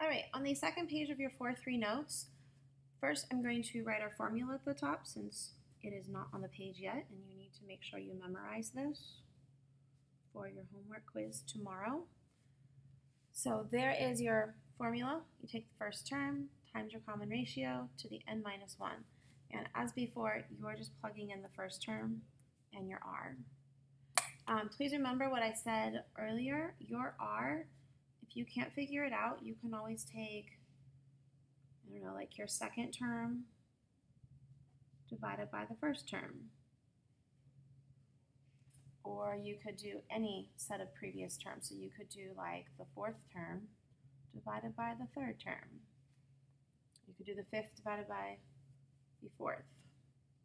All right, on the second page of your 4-3 notes, first I'm going to write our formula at the top since it is not on the page yet, and you need to make sure you memorize this for your homework quiz tomorrow. So there is your formula. You take the first term times your common ratio to the n minus 1. And as before, you are just plugging in the first term and your r. Please remember what I said earlier. Your r, if you can't figure it out, you can always take, I don't know, like your second term divided by the first term. Or you could do any set of previous terms. So you could do like the fourth term divided by the third term. You could do the fifth divided by the fourth.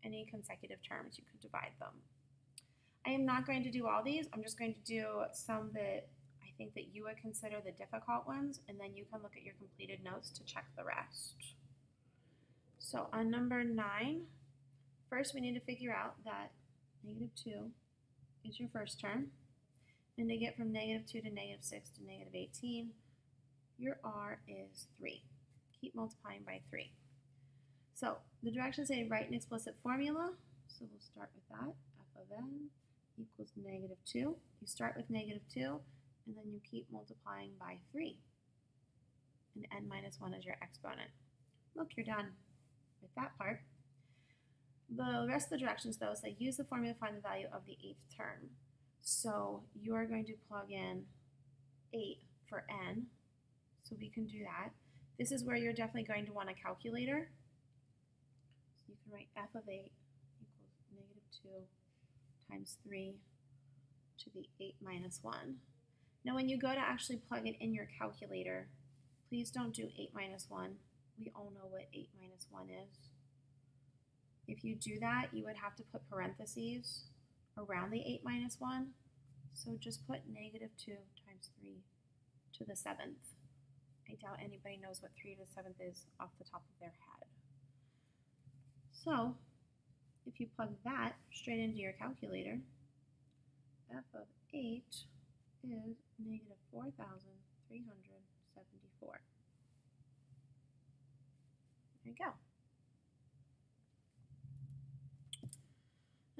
Any consecutive terms, you could divide them. I am not going to do all these. I'm just going to do some that I think that you would consider the difficult ones, and then you can look at your completed notes to check the rest. So on number 9, first we need to figure out that -2 is your first term. And to get from -2 to -6 to -18, your r is 3. Keep multiplying by 3. So the directions say write an explicit formula. So we'll start with that. F of n equals -2. You start with -2, and then you keep multiplying by 3. And n minus 1 is your exponent. Look, you're done with that part. The rest of the directions, though, say use the formula to find the value of the 8th term. So you are going to plug in 8 for n. So we can do that. This is where you're definitely going to want a calculator. So you can write f of 8 equals -2 times 3 to the 8 minus 1. Now when you go to actually plug it in your calculator, please don't do 8 minus 1. We all know what 8 minus 1 is. If you do that, you would have to put parentheses around the 8 minus 1. So just put -2 times 3 to the 7th. I doubt anybody knows what 3 to the 7th is off the top of their head. So if you plug that straight into your calculator, f of 8 is -4,374. There you go.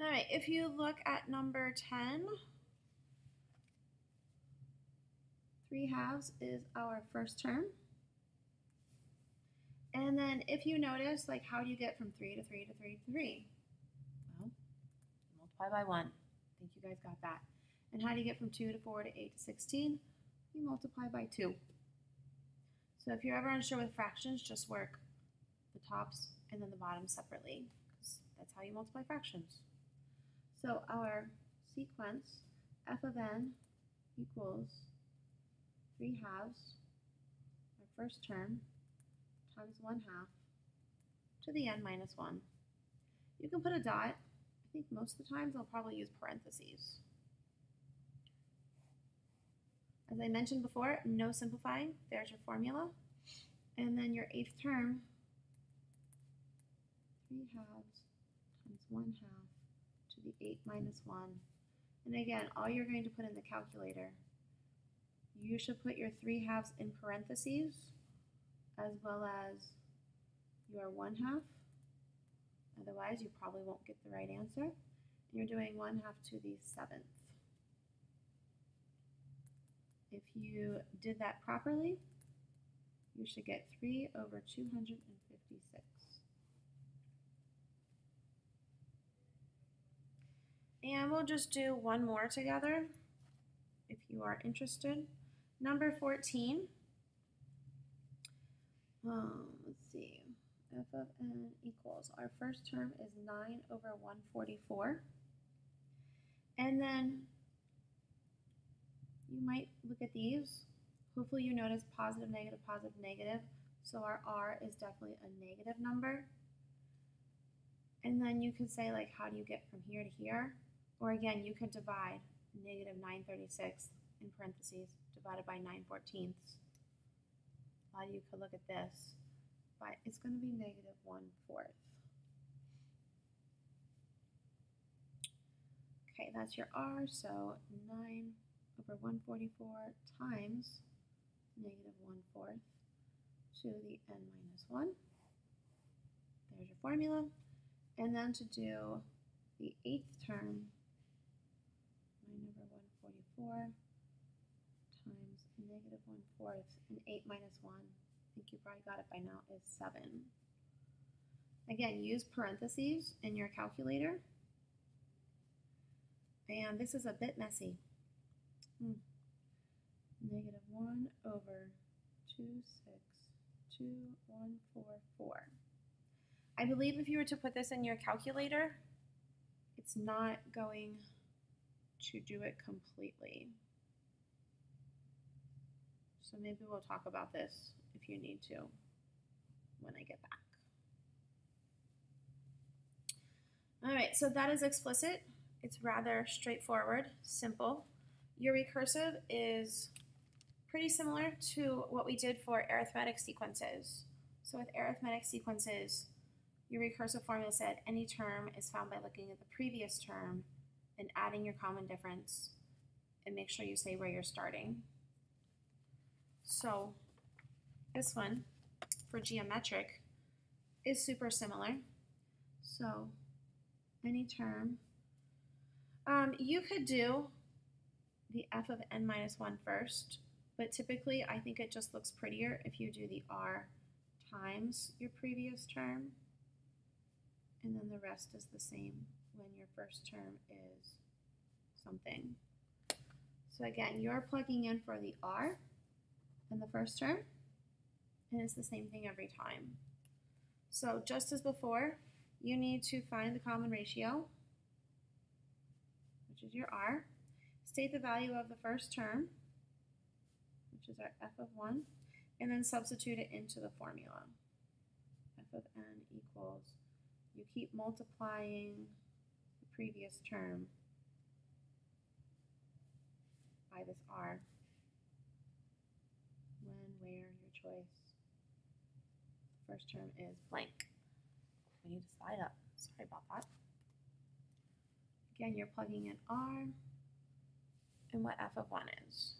All right, if you look at number 10, 3/2 is our first term. And then if you notice, like, how do you get from 3 to 3 to 3 to 3? Well, multiply by 1. I think you guys got that. And how do you get from 2 to 4 to 8 to 16? You multiply by 2. So if you're ever unsure with fractions, just work the tops and then the bottoms separately, because that's how you multiply fractions. So our sequence, f of n equals 3/2, our first term, times 1/2 to the n minus 1. You can put a dot. I think most of the times I'll probably use parentheses. As I mentioned before, no simplifying. There's your formula. And then your 8th term, 3/2 times 1/2 to the 8 minus 1. And again, all you're going to put in the calculator, you should put your 3/2 in parentheses as well as your 1/2. Otherwise, you probably won't get the right answer. And you're doing 1/2 to the 7th. If you did that properly, you should get 3/256. And we'll just do one more together if you are interested. Number 14. Let's see. F of n equals, our first term is 9/144. And then you might look at these. Hopefully you notice positive, negative. So our r is definitely a negative number. And then you could say, like, how do you get from here to here? Or again, you could divide -9/36 in parentheses divided by 9/14. Or you could look at this, but it's going to be -1/4. Okay, that's your r, so 9/144 times -1/4 to the n minus 1. There's your formula. And then to do the 8th term, my number 144 times negative 1/4, and 8 minus 1, I think you probably got it by now, is 7. Again, use parentheses in your calculator. And this is a bit messy. Negative 1 over 262,144. I believe if you were to put this in your calculator, it's not going to do it completely. So maybe we'll talk about this if you need to when I get back. All right, so that is explicit. It's rather straightforward, simple. Your recursive is pretty similar to what we did for arithmetic sequences. So with arithmetic sequences, your recursive formula said any term is found by looking at the previous term and adding your common difference, and make sure you say where you're starting. So this one for geometric is super similar. So any term, you could do the f of n minus 1 first, but typically I think it just looks prettier if you do the r times your previous term, and then the rest is the same when your first term is something. So again, you're plugging in for the r in the first term, and it's the same thing every time. So just as before, you need to find the common ratio, which is your r, state the value of the first term, which is our f of 1, and then substitute it into the formula. F of n equals, you keep multiplying the previous term by this r. When, where, your choice. The first term is blank. We need to slide up. Sorry about that. Again, you're plugging in r and what f of 1 is.